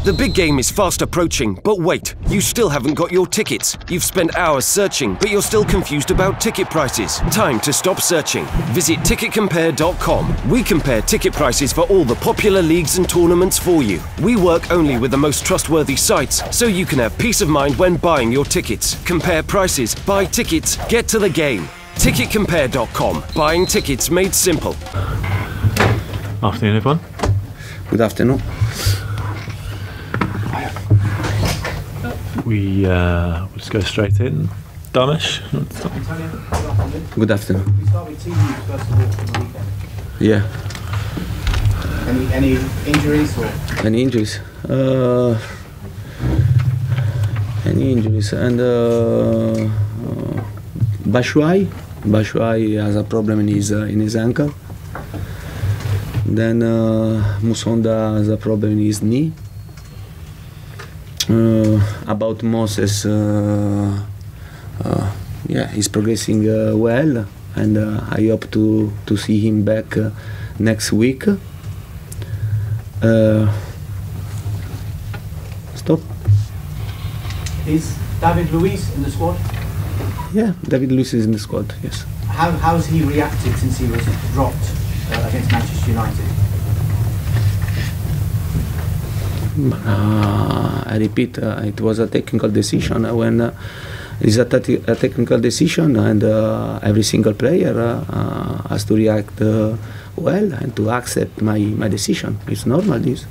The big game is fast approaching, but wait, you still haven't got your tickets. You've spent hours searching, but you're still confused about ticket prices. Time to stop searching. Visit ticketcompare.com. We compare ticket prices for all the popular leagues and tournaments for you. We work only with the most trustworthy sites, so you can have peace of mind when buying your tickets. Compare prices, buy tickets, get to the game. Ticketcompare.com. Buying tickets made simple. Afternoon, everyone. Good afternoon. We'll just go straight in. Dharmesh? Good afternoon. We start with team news first of all from the weekend. Yeah. Any injuries or? Any injuries? Any injuries? And Batshuayi has a problem in his ankle. Then Musonda has a problem in his knee. About Moses, yeah, he's progressing well, and I hope to see him back next week. Stop. Is David Luiz in the squad? Yeah, David Luiz is in the squad. Yes. How's he reacted since he was dropped against Manchester United? I repeat, it was a technical decision. When it's a technical decision, and every single player has to react well and to accept my decision. It's normal. This.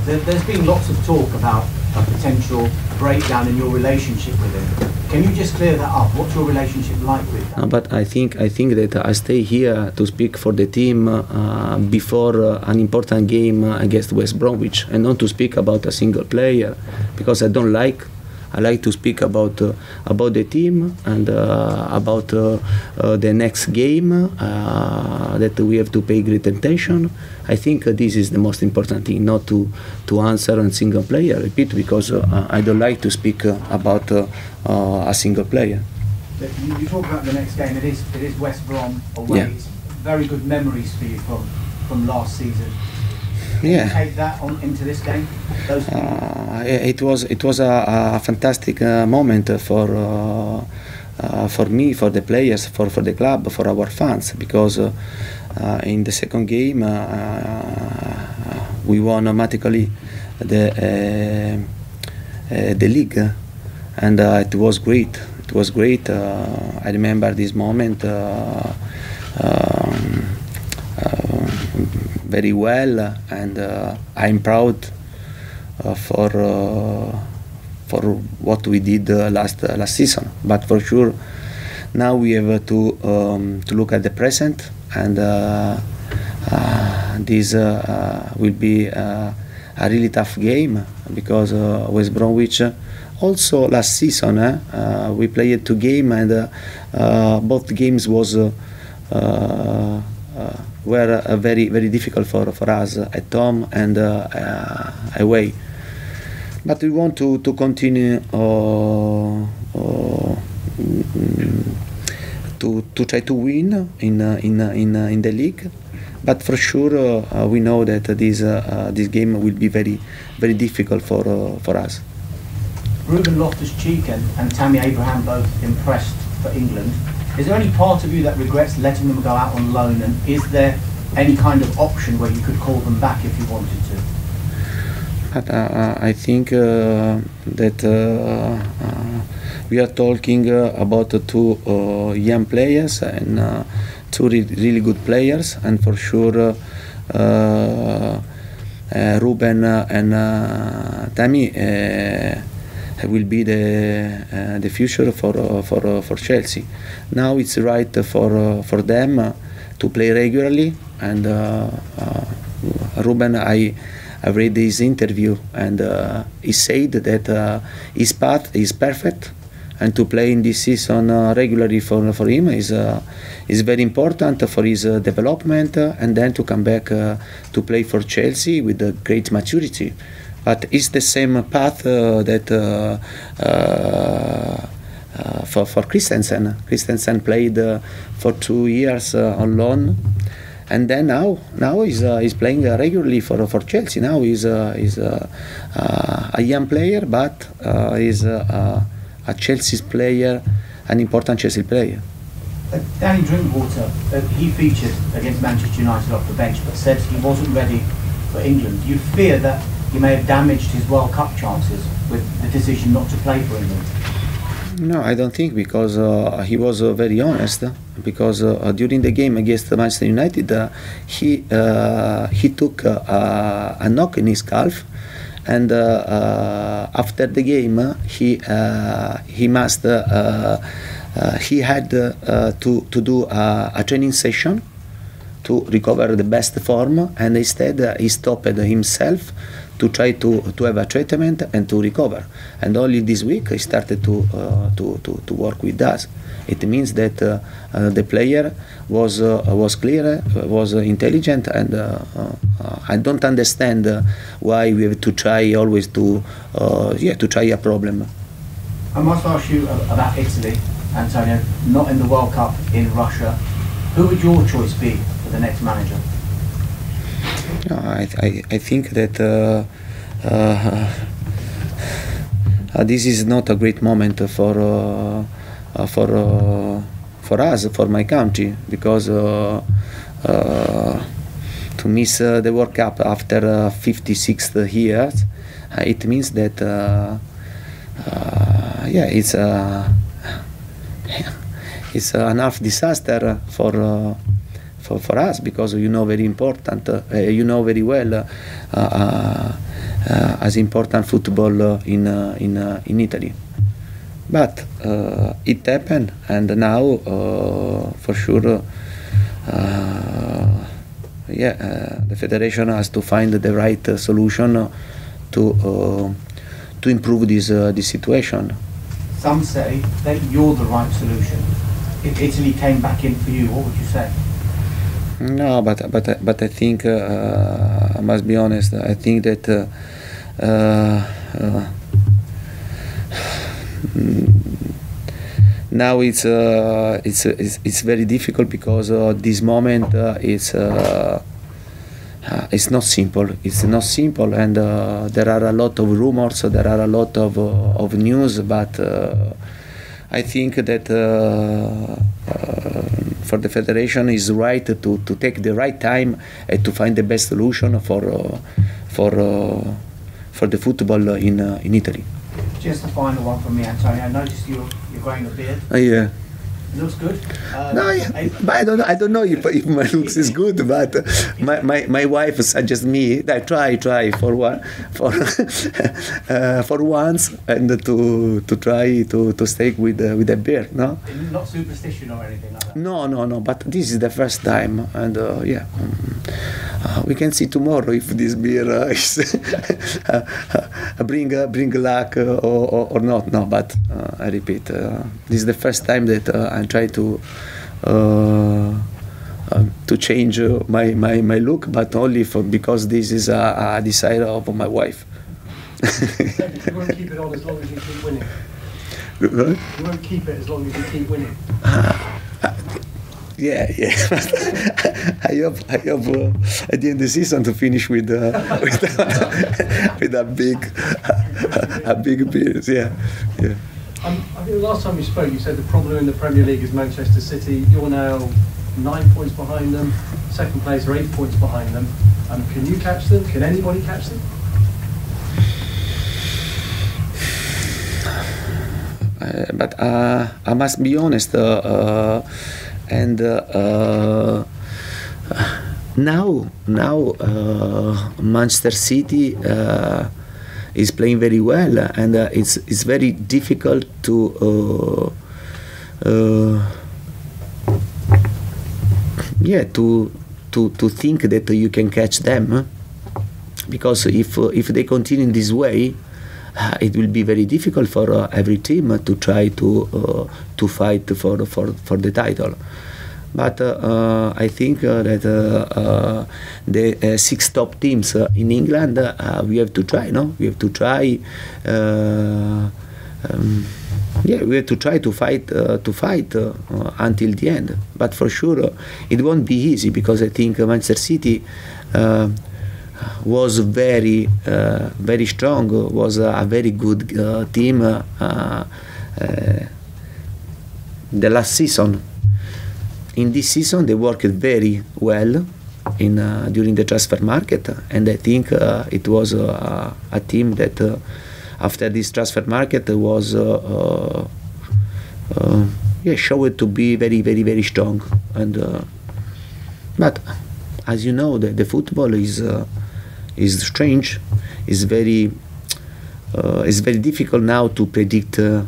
There's been lots of talk about a potential breakdown in your relationship with him. Can you just clear that up? What's your relationship like with him? But I think that I stay here to speak for the team before an important game against West Bromwich, and not to speak about a single player, because I don't like. I like to speak about the team and about the next game that we have to pay great attention. I think this is the most important thing, not to answer a single player. I repeat, because I don't like to speak about a single player. You talk about the next game. It is West Brom away. Yeah. It's very good memories for you from last season. Yeah. Take that on into this game. It was a fantastic moment for me, for the players, for the club, for our fans, because in the second game we won automatically the league, and it was great. It was great. I remember this moment very well, and I'm proud for what we did last season. But for sure, now we have to look at the present, and this will be a really tough game, because West Bromwich also last season we played 2 games, and both games were very, very difficult for us at home and away. But we want to continue to try to win in the league. But for sure, we know that this game will be very, very difficult for us. Ruben Loftus-Cheek and Tammy Abraham both impressed for England. Is there any part of you that regrets letting them go out on loan, and is there any kind of option where you could call them back if you wanted to? But I think that we are talking about 2 young players and 2 really good players, and for sure Ruben and Tammy will be the future for Chelsea. Now it's right for them to play regularly, and Ruben, I read his interview, and he said that his path is perfect, and to play in this season regularly for him is very important for his development, and then to come back to play for Chelsea with a great maturity. But it's the same path that for Christensen. Christensen played for 2 years on loan, and then now he's playing regularly for Chelsea. Now he's a young player, but he's a Chelsea's player, an important Chelsea player. Danny Drinkwater, he featured against Manchester United off the bench, but said he wasn't ready for England. Do you fear that he may have damaged his World Cup chances with the decision not to play for England? No, I don't think, because he was very honest. Because during the game against Manchester United, he took a knock in his calf, and after the game he had to do a training session to recover the best form, and instead he stopped himself to try to have a treatment and to recover. And only this week he started to work with us. It means that the player was clear, was intelligent, and I don't understand why we have to try always to try a problem. I must ask you about Italy, Antonio. Not in the World Cup in Russia. Who would your choice be for the next manager? I think that this is not a great moment for us, for my country, because to miss the World Cup after 56 years, it means that it's an half disaster for us, because very important, very well as important football in Italy. But it happened, and now for sure the federation has to find the right solution to improve this situation. Some say that you're the right solution. If Italy came back in for you, what would you say? No, but I think I must be honest. I think that now it's very difficult, because this moment it's not simple. It's not simple, and there are a lot of rumors. There are a lot of news, but I think that for the federation is right to take the right time and to find the best solution for the football in Italy. Just a final one from me, Antonio. I noticed you're growing a beard. Yeah. It looks good. But I don't know if my looks is good, but my wife suggests me that try for once, and to try to stay with a beard. No. Not superstition or anything like that. No. But this is the first time, and we can see tomorrow if this beard is bring luck or not. No, but I repeat, this is the first time that I try to change my look, but only because this is a desire of my wife. You won't keep it on as long as you keep winning. Right? You won't keep it as long as you keep winning. Yeah. I hope at the end of the season to finish with a big beard. Yeah. I think the last time we spoke, you said the problem in the Premier League is Manchester City. You're now 9 points behind them. Second place are 8 points behind them. Can you catch them? Can anybody catch them? But I must be honest. And now Manchester City is playing very well, and it's very difficult to think that you can catch them, because if they continue in this way, it will be very difficult for every team to try to fight for the title. But I think that the 6 top teams in England, we have to try. No, we have to try Yeah, we have to try to fight until the end. But for sure, it won't be easy, because I think Manchester City was very strong. Was a very good team the last season. In this season, they worked very well during the transfer market, and I think it was a team that after this transfer market was showed to be very strong. And but as you know, the football is strange. It's very difficult now to predict who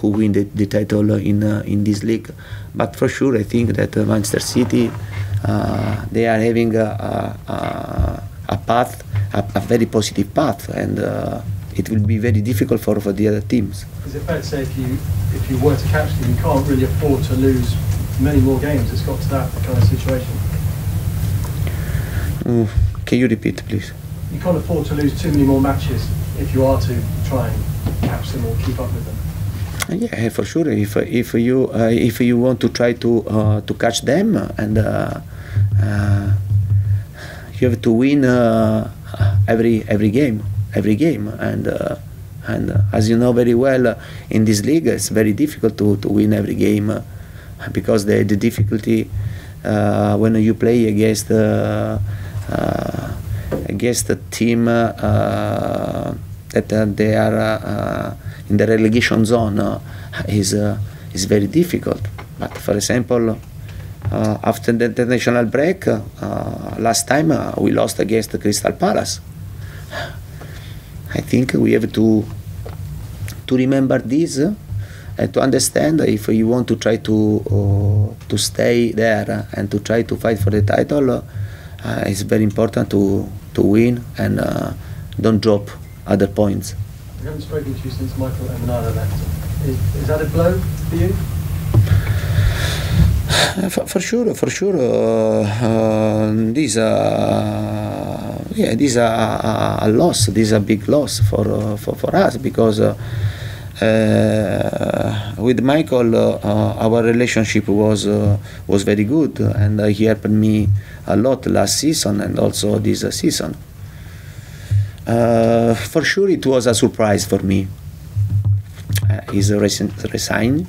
win the title in this league. But for sure, I think that Manchester City, they are having a path, a very positive path, and it will be very difficult for the other teams. Is it fair to say if you were to catch them, you can't really afford to lose many more games? It's got to that kind of situation. Can you repeat, please? You can't afford to lose too many more matches if you are to try and catch them or keep up with them. Yeah, for sure. If you want to try to catch them, and you have to win every game, and as you know very well, in this league it's very difficult to win every game, because the difficulty when you play against a team that they are in the relegation zone is very difficult. But for example, after the international break, last time we lost against Crystal Palace. I think we have to remember this and to understand if you want to try to stay there and to try to fight for the title. It's very important to win and don't drop other points. We haven't spoken to you since Michael Emenalo left. Is that a blow for you? For sure. This is a loss. This is a big loss for us, because with Michael our relationship was very good, and he helped me a lot last season and also this season. For sure, it was a surprise for me. He's resigned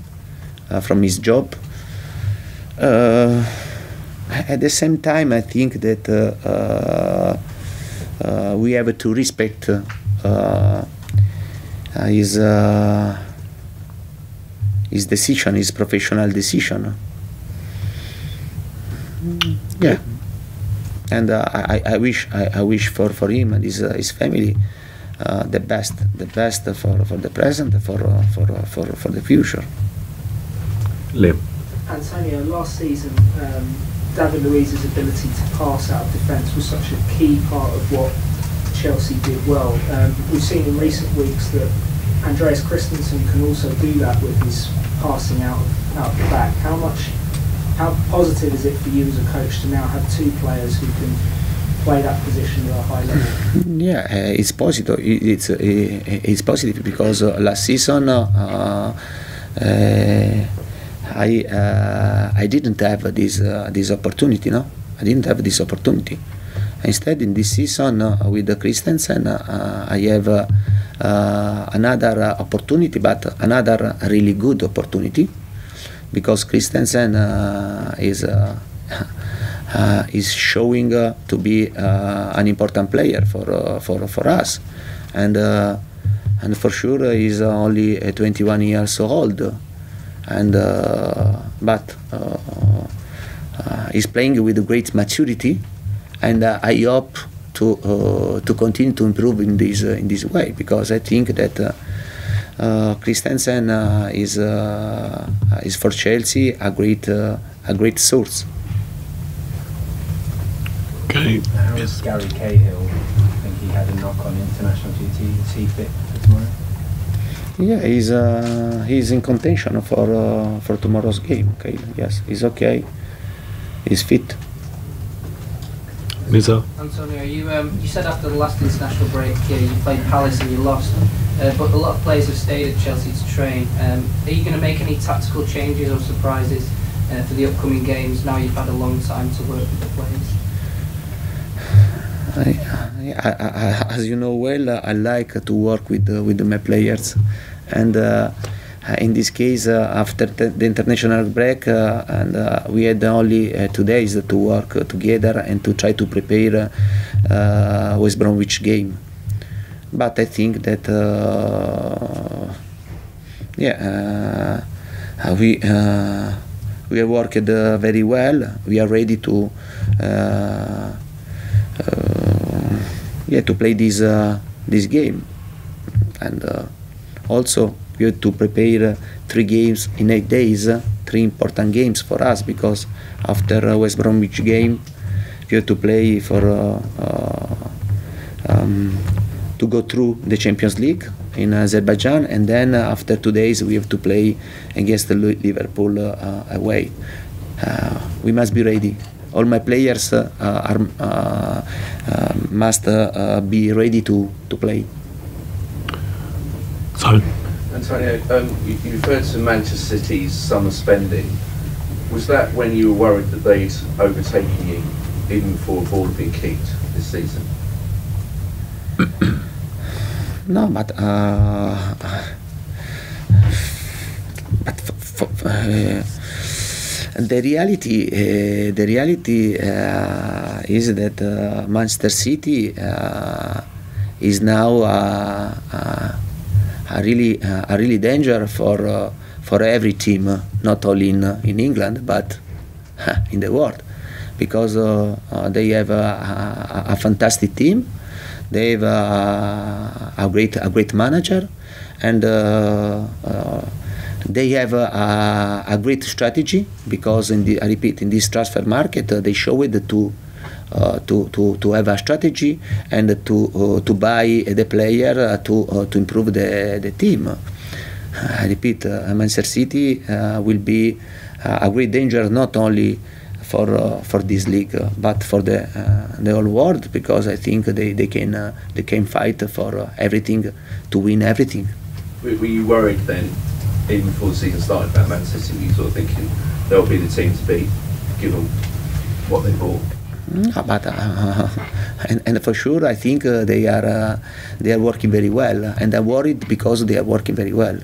from his job. At the same time, I think that we have to respect his decision, his professional decision. Yeah, and I wish for him and his family the best for the present, for the future. Liam. Antonio, last season, David Luiz's ability to pass out of defence was such a key part of what Chelsea did well. We've seen in recent weeks that Andreas Christensen can also do that with his passing out the back. How positive is it for you as a coach to now have two players who can play that position at a high level? Yeah, it's positive. It's positive because last season I didn't have this opportunity. No, I didn't have this opportunity. Instead, in this season with Christensen, I have another opportunity, but another really good opportunity, because Christensen is showing to be an important player for us, and for sure he's only 21 years old, and but he's playing with great maturity. And I hope to continue to improve in this way, because I think that Christensen is for Chelsea a great source. Okay. How is Gary Cahill? I think he had a knock on international duty. Is he fit for tomorrow? Yeah, he's in contention for tomorrow's game. Okay, yes, he's okay. He's fit. Nizar. Antonio, you said after the last international break you played Palace and you lost. but a lot of players have stayed at Chelsea to train. Are you going to make any tactical changes or surprises for the upcoming games now you've had a long time to work with the players? As you know well, I like to work with my players, and in this case, after the international break, and we had only 2 days to work together and to try to prepare West Bromwich game. But I think that we have worked very well. We are ready to to play this game, and also we have to prepare 3 games in 8 days, 3 important games for us, because after West Bromwich game we have to play for to go through the Champions League in Azerbaijan, and then after 2 days we have to play against Liverpool away. We must be ready. All my players must be ready to play. So, Antonio, you referred to Manchester City's summer spending. Was that when you were worried that they'd overtaken you, even before a ball had been kicked this season? No, but the reality is that Manchester City is now a really danger for every team, not only in England but in the world, because they have a fantastic team. They have a great manager, and they have a great strategy, because I repeat, in this transfer market they showed to have a strategy and to buy the player to improve the team. I repeat, Manchester City will be a great danger, not only for this league but for the whole world, because I think they can fight for everything, to win everything. Were you worried then, even before the season started, about Manchester City? Were you sort of thinking they'll be the team to beat, given what they bought? But and for sure, I think they are working very well, and I'm worried because they are working very well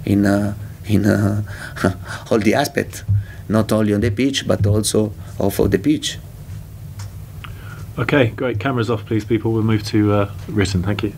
in all the aspects, not only on the pitch but also off of the pitch. Okay, great. Cameras off, please, people. We'll move to written. Thank you.